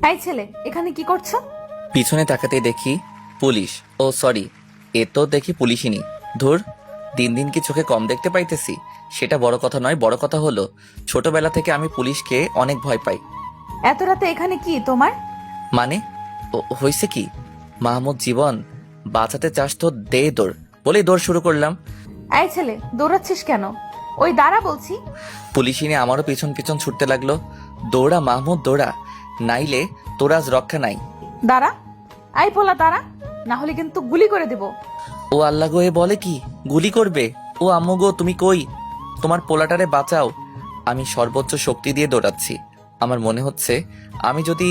এই ছেলে, এখানে কি করছো? পিছনে তাকাতে দেখি পুলিশ। ও সরি, এ তো দেখি পুলিশই। ধুর, দিন দিন কি চোখে কম দেখতে পাইতেছি? সেটা বড় কথা নয়, বড় কথা হলো ছোটবেলা থেকে আমি পুলিশকে অনেক ভয় পাই। এত রাতে এখানে কি তোমার? মানে হয়েছে কি? মাহমুদ, জীবন বাঁচাতে চাস তো দে দৌড়, বলেই দৌড় শুরু করলাম। এই ছেলে, দৌড়াচ্ছিস কেন? ওই দাঁড়া বলছি। পুলিশই নিয়ে আমারও পিছন পিছন ছুটতে লাগলো। দৌড়া মাহমুদ দৌড়া, নাইলে তোর আজ রক্ষা নাই। দাঁড়া, এই পোলা দাঁড়া, না হলে কিন্তু গুলি করে দেব। ও আল্লাহ গো, এ বলে কি গুলি করবে? ও আম্মু গো, তুমি কই? তোমার পোলাটারে বাঁচাও। আমি সর্বোচ্চ শক্তি দিয়ে দৌড়াচ্ছি। আমার মনে হচ্ছে আমি যদি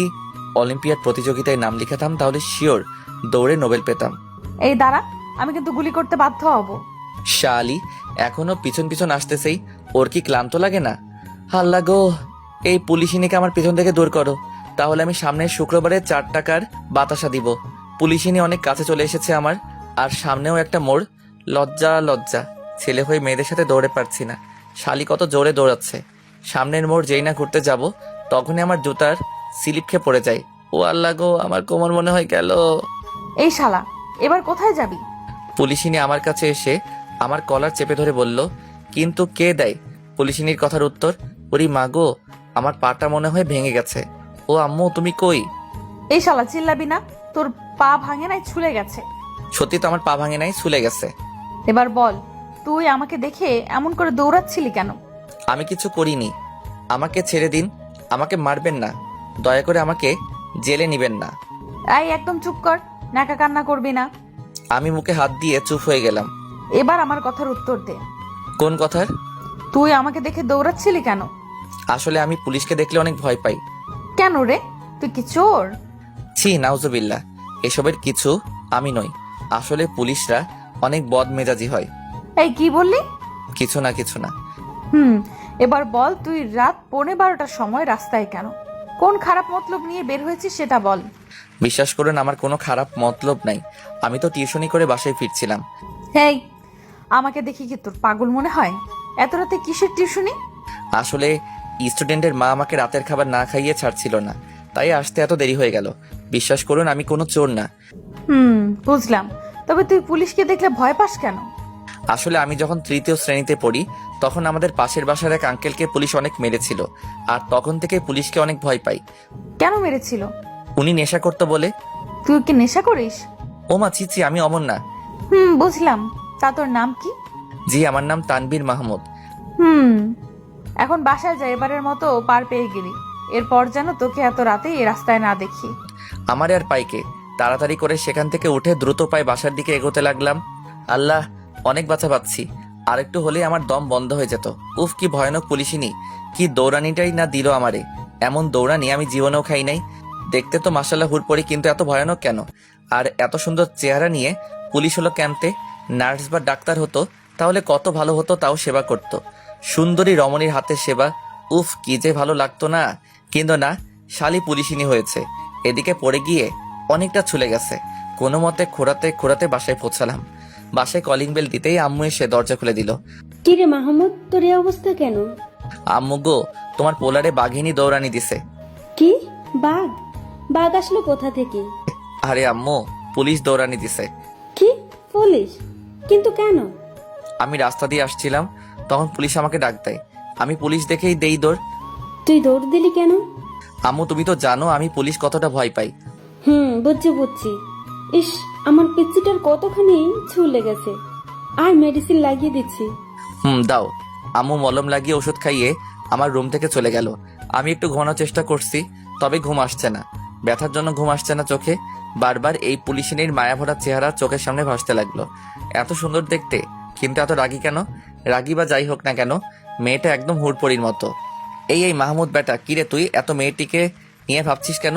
অলিম্পিয়াড প্রতিযোগিতায় নাম লিখাতাম তাহলে শিওর দৌড়ে নোবেল পেতাম। এই দাঁড়া, আমি কিন্তু গুলি করতে বাধ্য হব। শালি এখনো পিছন পিছন আসতেছেই, ওর কি ক্লান্ত লাগে না? আল্লাহ গো, এই পুলিশিনীকে আমার পিছন থেকে দূর করো, তাহলে আমি সামনের শুক্রবারে 4 টাকার বাতাসা দিব। পুলিশিনী অনেক কাছে চলে এসেছে আমার, আর সামনেও একটা মোড়। লজ্জা লজ্জা, ছেলে হয়ে মেয়েদের সাথে দৌড়ে পারছি না। শালি কত জোরে দৌড়াচ্ছে। সামনের মোড় যেই না ঘুরতে যাব তখনই আমার জুতার স্লিপ খেয়ে পড়ে যায়। ও আল্লাহ গো, আমার কোমর মনে হয় গেল। এই শালা, এবার কোথায় যাবি? পুলিশিনী আমার কাছে এসে আমার কলার চেপে ধরে বলল, কিন্তু কে দেয়? পুলিশিনীর কথার উত্তর, ওরি মাগো, আমার পাটা মনে হয় ভেঙে গেছে। ও আম্মু, তুমি কই? এই শালা, চিল্লাবি না, তোর পা ভাঙে নাই, ছুলে গেছে। সত্যি তো আমার পা ভাঙে নাই, ছুলে গেছে। এবার বল, তুই আমাকে দেখে এমন করে দৌড়াচ্ছিলি কেন? আমি কিছু করিনি, আমাকে ছেড়ে দিন, আমাকে মারবেন না, দয়া করে আমাকে জেলে নিবেন না। এই একদম চুপ কর, নাকা কান্না করবি না। আমি মুখে হাত দিয়ে চুপ হয়ে গেলাম। এবার আমার কথার উত্তর দে। কোন কথার? তুই আমাকে দেখে দৌড়াচ্ছিলি কেন? আসলে আমি পুলিশকে দেখলে অনেক ভয় পাই। কেন রে, তুই কি চোর? ছি, নাউজুবিল্লাহ, এসবের কিছু আমি নই। আসলে পুলিশরা অনেক বদমেজাজি হয়। এই কি বললি? কিছু না, কিছু না। এবার বল, তুই রাত 11:15টার সময় রাস্তায় কেন? কোন খারাপ মতলব নিয়ে বের হয়েছিস সেটা বল। বিশ্বাস করুন, আমার কোনো খারাপ মতলব নাই। আমি তো টিউশনি করে বাসায় ফিরছিলাম। হেই, আমাকে দেখি কি তোর পাগল মনে হয়? এত রাতে কিসের টিউশনি? আসলে স্টুডেন্টের মা আমাকে রাতের খাবার না খাইয়ে ছাড়ছিল না, তাই আসতে এত দেরি হয়ে গেল। বিশ্বাস করুন, আমি কোনো চোর না। বুঝলাম। তবে তুই পুলিশকে দেখলে ভয় পাস কেন? আসলে আমি যখন 3য় শ্রেণীতে পড়ি তখন আমাদের পাশের বাসার এক আঙ্কেলকে পুলিশ অনেক মেরেছিল, আর তখন থেকে পুলিশকে অনেক ভয় পাই। কেন মেরেছিল? উনি নেশা করতো বলে। তুই কি নেশা করিস? ও মা, ছি, আমি অমন না। বুঝলাম। তা তোর নাম কি? জি, আমার নাম তানভীর মাহমুদ। এখন বাসায় যা, এবারের মতো পার পেয়ে গেলি। এরপর যেন তোকে এত রাতে এই রাস্তায় না দেখি। আমার আর পাইকে তাড়াতাড়ি করে সেখান থেকে উঠে দ্রুত পায়ে বাসার দিকে এগোতে লাগলাম। আল্লাহ, অনেক বাঁচা পাচ্ছি। আরেকটু হলেই আমার দম বন্ধ হয়ে যেত। উফ, কি ভয়ানক পুলিশিনী, কি দৌড়ানিটাই না দিল আমারে। এমন দৌড়ানি আমি জীবনেও খাই নাই। দেখতে তো মাশাআল্লাহ হুড়পড়ি, কিন্তু এত ভয়ানক কেন? আর এত সুন্দর চেহারা নিয়ে পুলিশ হলো ক্যাম্পে। নার্স বা ডাক্তার হতো তাহলে কত ভালো হতো, তাও সেবা করত। সুন্দরী রমণীর হাতের সেবা, উফ কি যে ভালো লাগতো না। কিন্তু না, শালি পুলিশিনী হয়েছে। এদিকে পড়ে গিয়ে অনেকটা ছুলে গেছে। কোনো মতে খোঁড়াতে খোঁড়াতে বাসায় পৌঁছালাম। বাসায় কলিং বেল দিতেই আম্মু এসে দরজা খুলে দিল। কিরে মাহমুদ, তোর এই অবস্থা কেন? আম্মু গো, তোমার পোলারে বাঘিনী দৌড়ানি দিছে। কি? বাঘ? বাঘ আসলো কোথা থেকে? আরে আম্মু, পুলিশ দৌড়ানি দিছে। কি? পুলিশ? কিন্তু কেন? আমি রাস্তা দিয়ে আসছিলাম, তখন পুলিশ আমাকে ডাক দেয়। আমি পুলিশ দেখেই দেই দৌড়। তুই দৌড় দিলি কেন? আম্মু, তুমি তো জানো আমি পুলিশ কতটা ভয় পাই। বুঝছি। ইস, আমার পিচ্চিটার কতখানি ছুলে গেছে। আর মেডিসিন লাগিয়ে দিচ্ছি। দাও। আম্মু মলম লাগিয়ে ওষুধ খাইয়ে আমার রুম থেকে চলে গেল। আমি একটু ঘুমানোর চেষ্টা করছি, তবে ঘুম আসছে না। ব্যথার জন্য ঘুম আসছে না চোখে। বারবার এই পুলিশিনীর মায়াভরা চেহারা চোখের সামনে ভাসতে লাগলো। এত সুন্দর দেখতে, কিন্তু এত রাগী কেন? রাগী বা যাই হোক না কেন, মেয়েটা একদম হুড়পড়ির মতো। এই মাহমুদ বেটা, কিরে তুই এত মেয়েটিকে নিয়ে ভাবছিস কেন?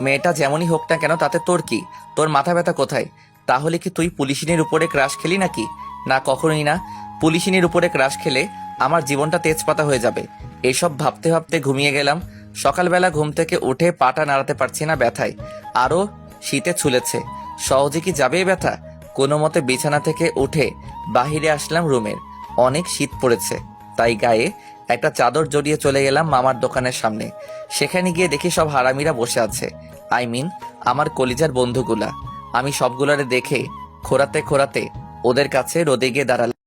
মেয়েটা যেমনই হোক না কেন, তাতে তোর কি? তোর মাথা ব্যথা কোথায়? তাহলে কি তুই পুলিশিনীর উপরে ক্রাশ খেলি নাকি? না, কখনোই না। পুলিশিনীর উপরে ক্রাশ খেলে আমার জীবনটা তেজপাতা হয়ে যাবে। এসব ভাবতে ভাবতে ঘুমিয়ে গেলাম। সকালবেলা ঘুম থেকে উঠে পাটা নাড়াতে পারছি না ব্যথায়। আরো শীতে ছুলেছে। সহজে কি যাবে ব্যথা? কোনো মতে বিছানা থেকে উঠে বাহিরে আসলাম রুমের। অনেক শীত পড়েছে, তাই গায়ে একটা চাদর জড়িয়ে চলে গেলাম মামার দোকানের সামনে। সেখানে গিয়ে দেখি সব হারামিরা বসে আছে, আমার কলিজার বন্ধুগুলা। আমি সবগুলারে দেখে খোরাতে খোরাতে ওদের কাছে রোদে গিয়ে দাঁড়ালাম।